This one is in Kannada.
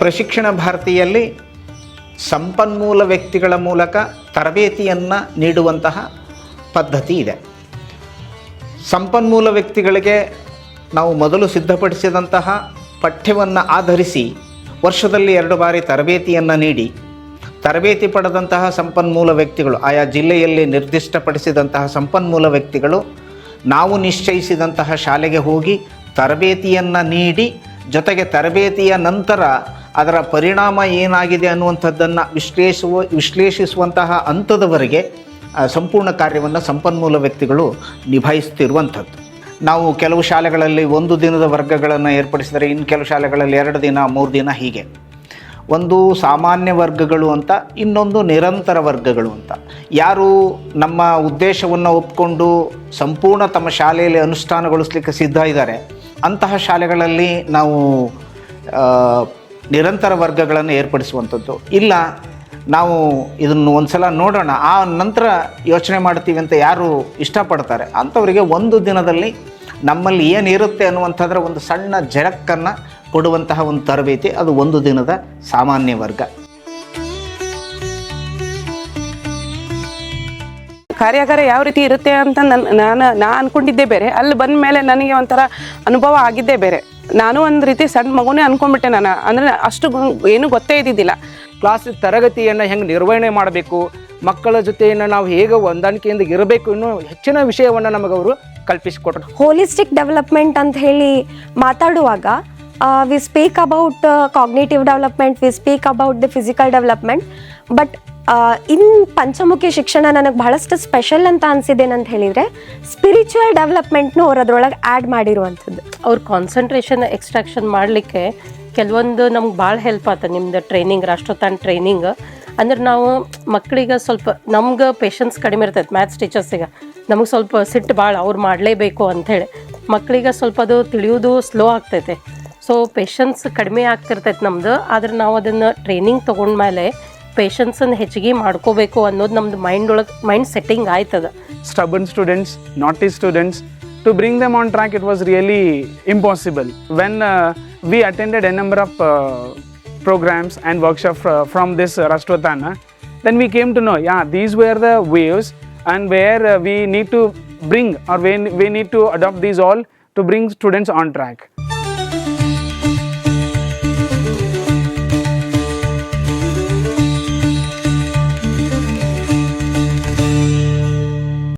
ಪ್ರಶಿಕ್ಷಣ ಭಾರತಿಯಲ್ಲಿ ಸಂಪನ್ಮೂಲ ವ್ಯಕ್ತಿಗಳ ಮೂಲಕ ತರಬೇತಿಯನ್ನು ನೀಡುವಂತಹ ಪದ್ಧತಿ ಇದೆ. ಸಂಪನ್ಮೂಲ ವ್ಯಕ್ತಿಗಳಿಗೆ ನಾವು ಮೊದಲು ಸಿದ್ಧಪಡಿಸಿದಂತಹ ಪಠ್ಯವನ್ನು ಆಧರಿಸಿ ವರ್ಷದಲ್ಲಿ 2 ಬಾರಿ ತರಬೇತಿಯನ್ನು ನೀಡಿ, ತರಬೇತಿ ಪಡೆದಂತಹ ಸಂಪನ್ಮೂಲ ವ್ಯಕ್ತಿಗಳು, ಆಯಾ ಜಿಲ್ಲೆಯಲ್ಲಿ ನಿರ್ದಿಷ್ಟಪಡಿಸಿದಂತಹ ಸಂಪನ್ಮೂಲ ವ್ಯಕ್ತಿಗಳು ನಾವು ನಿಶ್ಚಯಿಸಿದಂತಹ ಶಾಲೆಗೆ ಹೋಗಿ ತರಬೇತಿಯನ್ನು ನೀಡಿ, ಜೊತೆಗೆ ತರಬೇತಿಯ ನಂತರ ಅದರ ಪರಿಣಾಮ ಏನಾಗಿದೆ ಅನ್ನುವಂಥದ್ದನ್ನು ವಿಶ್ಲೇಷಿಸುವಂತಹ ಹಂತದವರೆಗೆ ಸಂಪೂರ್ಣ ಕಾರ್ಯವನ್ನು ಸಂಪನ್ಮೂಲ ವ್ಯಕ್ತಿಗಳು ನಿಭಾಯಿಸ್ತಿರುವಂಥದ್ದು. ನಾವು ಕೆಲವು ಶಾಲೆಗಳಲ್ಲಿ 1 ದಿನದ ವರ್ಗಗಳನ್ನು ಏರ್ಪಡಿಸಿದರೆ, ಇನ್ನು ಕೆಲವು ಶಾಲೆಗಳಲ್ಲಿ 2 ದಿನ 3 ದಿನ ಹೀಗೆ. ಒಂದು ಸಾಮಾನ್ಯ ವರ್ಗಗಳು ಅಂತ, ಇನ್ನೊಂದು ನಿರಂತರ ವರ್ಗಗಳು ಅಂತ. ಯಾರು ನಮ್ಮ ಉದ್ದೇಶವನ್ನು ಒಪ್ಪಿಕೊಂಡು ಸಂಪೂರ್ಣ ತಮ್ಮ ಶಾಲೆಯಲ್ಲಿ ಅನುಷ್ಠಾನಗೊಳಿಸಲಿಕ್ಕೆ ಸಿದ್ಧ ಇದ್ದಾರೆ, ಅಂತಹ ಶಾಲೆಗಳಲ್ಲಿ ನಾವು ನಿರಂತರ ವರ್ಗಗಳನ್ನು ಏರ್ಪಡಿಸುವಂಥದ್ದು. ಇಲ್ಲ, ನಾವು ಇದನ್ನು ಒಂದು ಸಲ ನೋಡೋಣ, ಆ ನಂತರ ಯೋಚನೆ ಮಾಡ್ತೀವಿ ಅಂತ ಯಾರು ಇಷ್ಟಪಡ್ತಾರೆ ಅಂಥವರಿಗೆ 1 ದಿನದಲ್ಲಿ ನಮ್ಮಲ್ಲಿ ಏನಿರುತ್ತೆ ಅನ್ನುವಂಥದ್ರ ಒಂದು ಸಣ್ಣ ಝಳಕನ್ನು ಕೊಡುವಂತಹ ಒಂದು ತರಬೇತಿ, ಅದು 1 ದಿನದ ಸಾಮಾನ್ಯ ವರ್ಗ. ಕಾರ್ಯಾಗಾರ ಯಾವ ರೀತಿ ಇರುತ್ತೆ ಅಂತ ನಾನು ಅಂದ್ಕೊಂಡಿದ್ದೇ ಬೇರೆ, ಅಲ್ಲಿ ಬಂದ ಮೇಲೆ ನನಗೆ ಒಂಥರ ಅನುಭವ ಆಗಿದ್ದೇ ಬೇರೆ. ನಾನು ಒಂದು ರೀತಿ ಸಣ್ಣ ಮಗುನೇ ಅಂದ್ಕೊಂಡ್ಬಿಟ್ಟೆ. ನಾನು ಅಂದರೆ ಅಷ್ಟು ಏನೂ ಗೊತ್ತೇ ಇದ್ದಿದ್ದಿಲ್ಲ. ಕ್ಲಾಸ್ ತರಗತಿಯನ್ನು ಹೆಂಗೆ ನಿರ್ವಹಣೆ ಮಾಡಬೇಕು, ಮಕ್ಕಳ ಜೊತೆಯನ್ನು ನಾವು ಹೇಗೆ ಹೊಂದಾಣಿಕೆಯಿಂದ ಇರಬೇಕು ಇನ್ನೂ ಹೆಚ್ಚಿನ ವಿಷಯವನ್ನು ನಮಗವರು ಕಲ್ಪಿಸಿಕೊಟ್ರು. ಹೋಲಿಸ್ಟಿಕ್ ಡೆವಲಪ್ಮೆಂಟ್ ಅಂತ ಹೇಳಿ ಮಾತಾಡುವಾಗ we speak about cognitive development, we speak about the physical development, but in Panchamukhi ಶಿಕ್ಷಣ ನನಗೆ ಬಹಳಷ್ಟು ಸ್ಪೆಷಲ್ ಅಂತ ಅನಿಸಿದ್ದೇನಂತ ಹೇಳಿದರೆ ಸ್ಪಿರಿಚುವಲ್ ಡೆವಲಪ್ಮೆಂಟ್ನು ಅವ್ರು ಅದರೊಳಗೆ ಆ್ಯಡ್ ಮಾಡಿರುವಂಥದ್ದು. ಅವ್ರ ಕಾನ್ಸಂಟ್ರೇಷನ್ ಎಕ್ಸ್ಟ್ರಾಕ್ಷನ್ ಮಾಡಲಿಕ್ಕೆ ಕೆಲವೊಂದು ನಮ್ಗೆ ಭಾಳ ಹೆಲ್ಪ್ ಆಗ್ತದೆ ನಿಮ್ದು ಟ್ರೈನಿಂಗ್, ರಾಷ್ಟ್ರೋತ್ಥಾನ ಟ್ರೈನಿಂಗ್. ಅಂದ್ರೆ ನಾವು ಮಕ್ಕಳಿಗೆ ಸ್ವಲ್ಪ ನಮ್ಗೆ ಪೇಷನ್ಸ್ ಕಡಿಮೆ ಇರ್ತೈತೆ. ಮ್ಯಾಥ್ಸ್ ಟೀಚರ್ಸಿಗೆ ನಮಗೆ ಸ್ವಲ್ಪ ಸಿಟ್ಟು ಭಾಳ, ಅವ್ರು ಮಾಡಲೇಬೇಕು ಅಂಥೇಳಿ. ಮಕ್ಕಳಿಗೆ ಸ್ವಲ್ಪ ಅದು ತಿಳಿಯೋದು ಸ್ಲೋ ಆಗ್ತೈತೆ. ಸೊ ಪೇಷನ್ಸ್ ಕಡಿಮೆ ಆಗ್ತಿರ್ತೈತೆ ನಮ್ಮದು. ಆದರೆ ನಾವು ಅದನ್ನು ಟ್ರೈನಿಂಗ್ ತೊಗೊಂಡ್ಮೇಲೆ ಪೇಷನ್ಸನ್ನು ಹೆಚ್ಚಿಗೆ ಮಾಡ್ಕೋಬೇಕು ಅನ್ನೋದು ನಮ್ಮದು ಮೈಂಡ್ ಸೆಟ್ಟಿಂಗ್ ಆಯ್ತದ. Stubborn students, naughty students, to bring them on track, it was really impossible. When we attended a number of programs and workshops from this Rashtrottana, then we came to know, these were the waves and where we need to bring, or we need to adopt these all to bring students on track.